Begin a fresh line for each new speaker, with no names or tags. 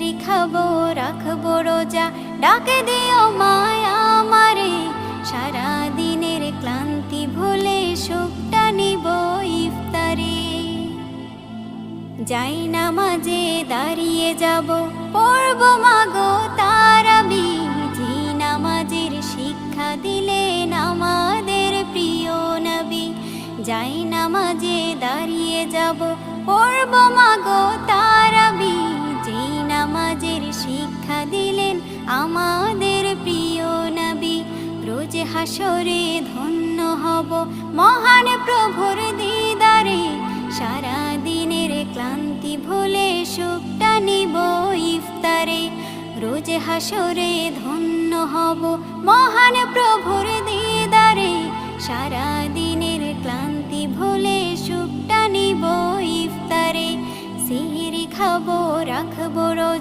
সিহরি খাবো রাখবো রোজা, ডাকে দিও মায়া আমারে। সারা দিনের ক্লান্তি ভুলে সুখটা নিব ইফতারে। যাই নামাজে দাঁড়িয়ে যাব, পড়ব মাগো তারাবি। যে নামাজের শিক্ষা দিলেন আমাদের প্রিয় নবী। যাই নামাজে দাঁড়িয়ে যাব, পড়ব মাগো তারাবি। যে নামাজের শিক্ষা দিলেন আমাদের প্রিয় নবী। রোজ হাসরে ধন্য হব মহান প্রভুর দিদারে। সারা দিনের ক্লান্তি ভুলে সুখটা নিব ইফতারে। রোজ হাসরে ধন্য হব মহান প্রভুর দিদারে। সারা দিনের ক্লান্তি ভুলে সুখটা নিব ইফতারে। সিহরি খাবো রাখবো রোজা।